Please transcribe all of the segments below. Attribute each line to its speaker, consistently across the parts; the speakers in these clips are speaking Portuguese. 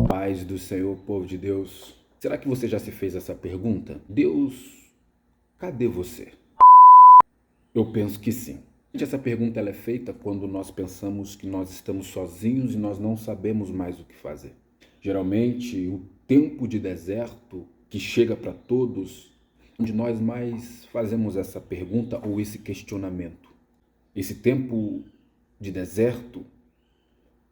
Speaker 1: Paz do Senhor, povo de Deus. Será que você já se fez essa pergunta? Deus, cadê você? Eu penso que sim. Essa pergunta ela é feita quando nós pensamos que nós estamos sozinhos e nós não sabemos mais o que fazer. Geralmente, o tempo de deserto que chega para todos, onde nós mais fazemos essa pergunta ou esse questionamento. Esse tempo de deserto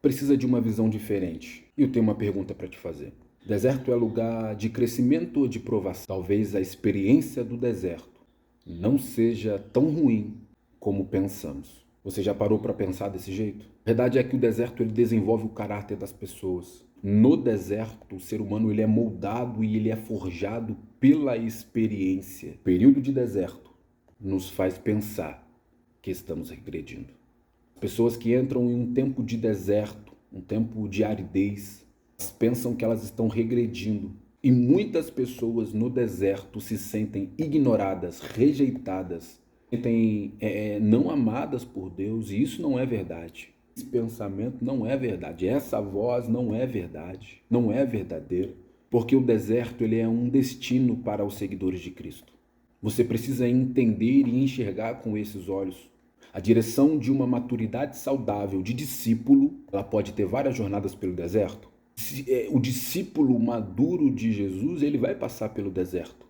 Speaker 1: precisa de uma visão diferente. E eu tenho uma pergunta para te fazer. Deserto é lugar de crescimento ou de provação? Talvez a experiência do deserto não seja tão ruim como pensamos. Você já parou para pensar desse jeito? A verdade é que o deserto ele desenvolve o caráter das pessoas. No deserto, o ser humano ele é moldado e ele é forjado pela experiência. O período de deserto nos faz pensar que estamos regredindo. Pessoas que entram em um tempo de deserto, um tempo de aridez, pensam que elas estão regredindo. E muitas pessoas no deserto se sentem ignoradas, rejeitadas, sentem não amadas por Deus, e isso não é verdade. Esse pensamento não é verdade, essa voz não é verdade, não é verdadeiro, porque o deserto ele é um destino para os seguidores de Cristo. Você precisa entender e enxergar com esses olhos. A direção de uma maturidade saudável de discípulo, ela pode ter várias jornadas pelo deserto. O discípulo maduro de Jesus, ele vai passar pelo deserto,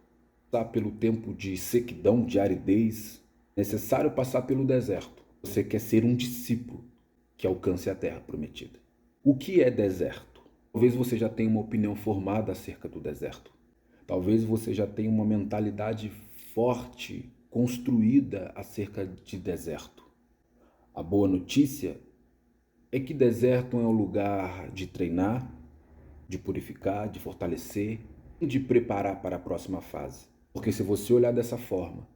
Speaker 1: passar pelo tempo de sequidão, de aridez. É necessário passar pelo deserto. Você quer ser um discípulo que alcance a terra prometida. O que é deserto? Talvez você já tenha uma opinião formada acerca do deserto. Talvez você já tenha uma mentalidade forte, construída acerca de deserto. A boa notícia é que deserto é um lugar de treinar, de purificar, de fortalecer e de preparar para a próxima fase. Porque se você olhar dessa forma,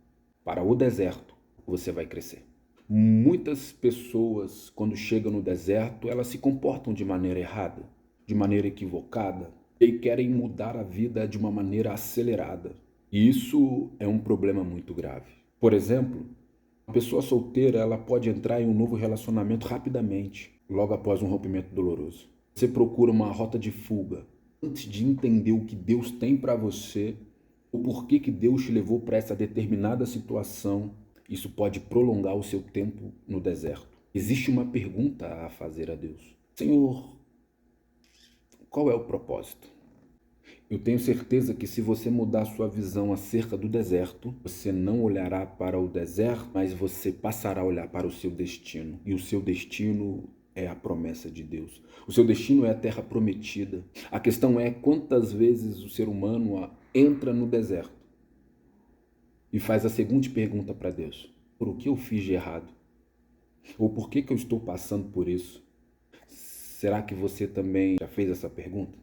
Speaker 1: para o deserto, você vai crescer. Muitas pessoas, quando chegam no deserto, elas se comportam de maneira errada, de maneira equivocada, e querem mudar a vida de uma maneira acelerada. E isso é um problema muito grave. Por exemplo, uma pessoa solteira ela pode entrar em um novo relacionamento rapidamente, logo após um rompimento doloroso. Você procura uma rota de fuga antes de entender o que Deus tem para você, o porquê que Deus te levou para essa determinada situação. Isso pode prolongar o seu tempo no deserto. Existe uma pergunta a fazer a Deus. Senhor, qual é o propósito? Eu tenho certeza que se você mudar sua visão acerca do deserto, você não olhará para o deserto, mas você passará a olhar para o seu destino. E o seu destino é a promessa de Deus. O seu destino é a terra prometida. A questão é quantas vezes o ser humano entra no deserto e faz a seguinte pergunta para Deus: por o que eu fiz de errado? Ou por que eu estou passando por isso? Será que você também já fez essa pergunta?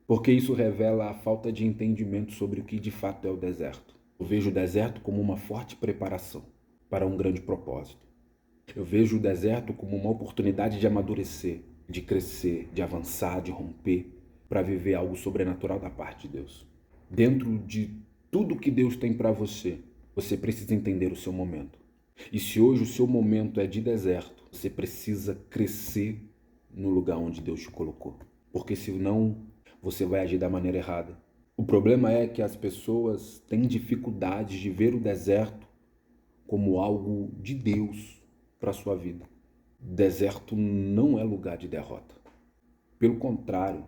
Speaker 1: Porque isso revela a falta de entendimento sobre o que de fato é o deserto. Eu vejo o deserto como uma forte preparação para um grande propósito. Eu vejo o deserto como uma oportunidade de amadurecer, de crescer, de avançar, de romper, para viver algo sobrenatural da parte de Deus. Dentro de tudo que Deus tem para você, você precisa entender o seu momento. E se hoje o seu momento é de deserto, você precisa crescer no lugar onde Deus te colocou. Porque senão você vai agir da maneira errada. O problema é que as pessoas têm dificuldade de ver o deserto como algo de Deus para a sua vida. Deserto não é lugar de derrota. Pelo contrário,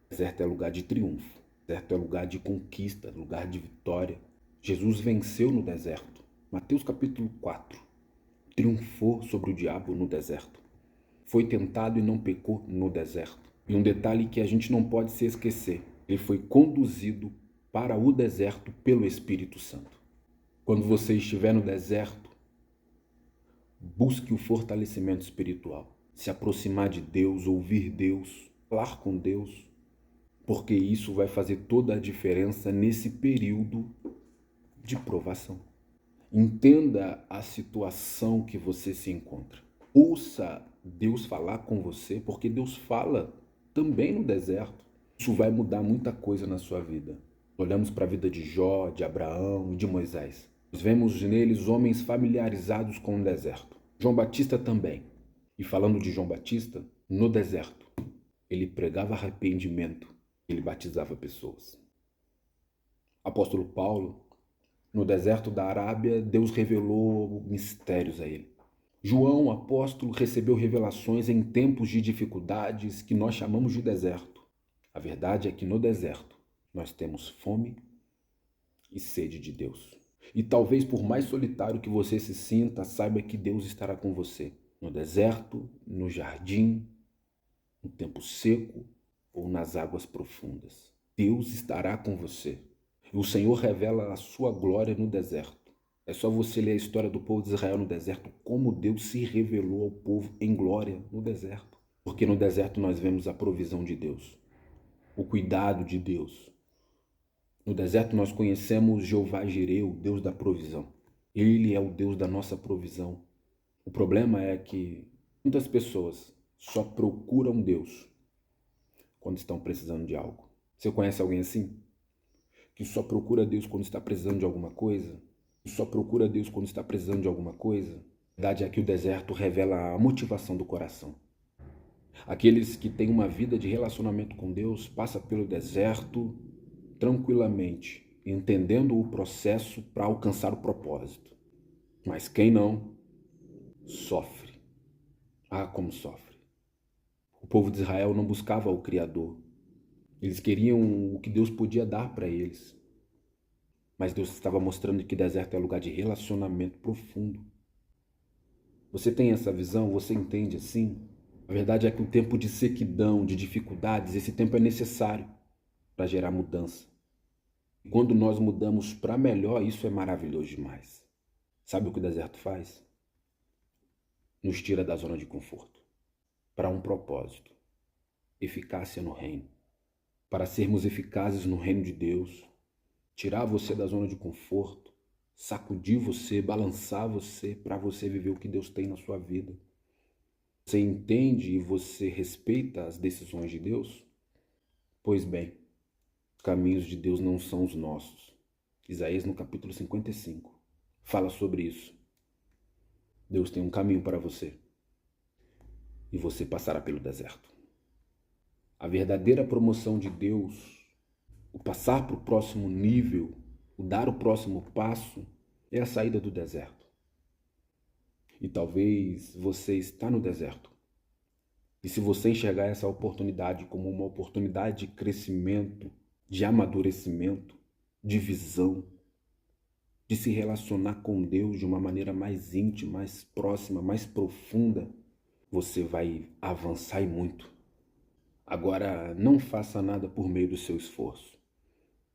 Speaker 1: deserto é lugar de triunfo. Deserto é lugar de conquista, lugar de vitória. Jesus venceu no deserto. Mateus capítulo 4. Triunfou sobre o diabo no deserto. Foi tentado e não pecou no deserto. E um detalhe que a gente não pode se esquecer: ele foi conduzido para o deserto pelo Espírito Santo. Quando você estiver no deserto, busque o fortalecimento espiritual. Se aproximar de Deus, ouvir Deus, falar com Deus, porque isso vai fazer toda a diferença nesse período de provação. Entenda a situação que você se encontra. Ouça Deus falar com você, porque Deus fala também no deserto. Isso vai mudar muita coisa na sua vida. Olhamos para a vida de Jó, de Abraão e de Moisés. Nós vemos neles homens familiarizados com o deserto. João Batista também. E falando de João Batista, no deserto, ele pregava arrependimento, ele batizava pessoas. Apóstolo Paulo, no deserto da Arábia, Deus revelou mistérios a ele. João, apóstolo, recebeu revelações em tempos de dificuldades que nós chamamos de deserto. A verdade é que no deserto nós temos fome e sede de Deus. E talvez por mais solitário que você se sinta, saiba que Deus estará com você. No deserto, no jardim, no tempo seco ou nas águas profundas. Deus estará com você. E o Senhor revela a sua glória no deserto. É só você ler a história do povo de Israel no deserto, como Deus se revelou ao povo em glória no deserto. Porque no deserto nós vemos a provisão de Deus, o cuidado de Deus. No deserto nós conhecemos Jeová Jireh, o Deus da provisão. Ele é o Deus da nossa provisão. O problema é que muitas pessoas só procuram Deus quando estão precisando de algo. Você conhece alguém assim? Que só procura Deus quando está precisando de alguma coisa? Que só procura Deus quando está precisando de alguma coisa? A verdade é que o deserto revela a motivação do coração. Aqueles que têm uma vida de relacionamento com Deus passam pelo deserto tranquilamente, entendendo o processo para alcançar o propósito. Mas quem não, sofre. Ah, como sofre. O povo de Israel não buscava o Criador. Eles queriam o que Deus podia dar para eles. Mas Deus estava mostrando que deserto é lugar de relacionamento profundo. Você tem essa visão? Você entende assim? A verdade é que o tempo de sequidão, de dificuldades, esse tempo é necessário para gerar mudança. E quando nós mudamos para melhor, isso é maravilhoso demais. Sabe o que o deserto faz? Nos tira da zona de conforto para um propósito: eficácia no reino. Para sermos eficazes no reino de Deus, tirar você da zona de conforto, sacudir você, balançar você para você viver o que Deus tem na sua vida. Você entende e você respeita as decisões de Deus? Pois bem, os caminhos de Deus não são os nossos. Isaías, no capítulo 55, fala sobre isso. Deus tem um caminho para você e você passará pelo deserto. A verdadeira promoção de Deus, o passar para o próximo nível, o dar o próximo passo, é a saída do deserto. E talvez você está no deserto. E se você enxergar essa oportunidade como uma oportunidade de crescimento, de amadurecimento, de visão, de se relacionar com Deus de uma maneira mais íntima, mais próxima, mais profunda, você vai avançar e muito. Agora, não faça nada por meio do seu esforço.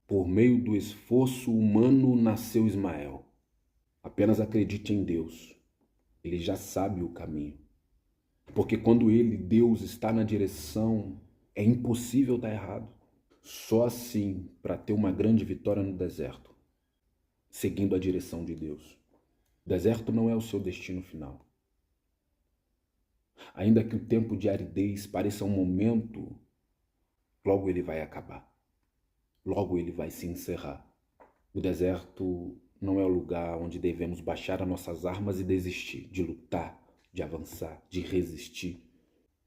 Speaker 1: Por meio do esforço humano nasceu Ismael. Apenas acredite em Deus. Ele já sabe o caminho. Porque quando ele, Deus, está na direção, é impossível dar errado. Só assim, para ter uma grande vitória no deserto, seguindo a direção de Deus. O deserto não é o seu destino final. Ainda que o tempo de aridez pareça um momento, logo ele vai acabar. Logo ele vai se encerrar. O deserto não é o lugar onde devemos baixar as nossas armas e desistir de lutar, de avançar, de resistir.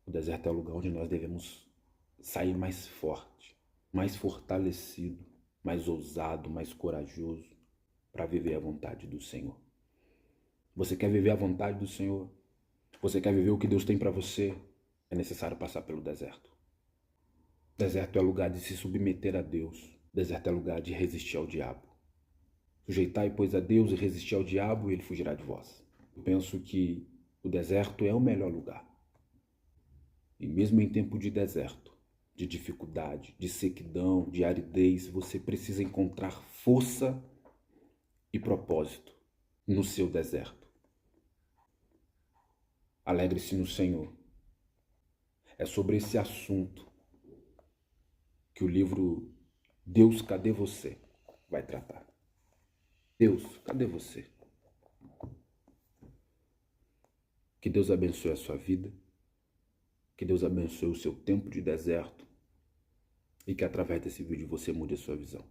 Speaker 1: O deserto é o lugar onde nós devemos sair mais forte, mais fortalecido, mais ousado, mais corajoso para viver a vontade do Senhor. Você quer viver a vontade do Senhor? Você quer viver o que Deus tem para você? É necessário passar pelo deserto. Deserto é lugar de se submeter a Deus. Deserto é lugar de resistir ao diabo. Sujeitai, pois, a Deus e resistir ao diabo e ele fugirá de vós. Eu penso que o deserto é o melhor lugar. E mesmo em tempo de deserto, de dificuldade, de sequidão, de aridez, você precisa encontrar força e propósito no seu deserto. Alegre-se no Senhor. É sobre esse assunto que o livro Deus, cadê você? Vai tratar. Deus, cadê você? Que Deus abençoe a sua vida, que Deus abençoe o seu tempo de deserto e que através desse vídeo você mude a sua visão.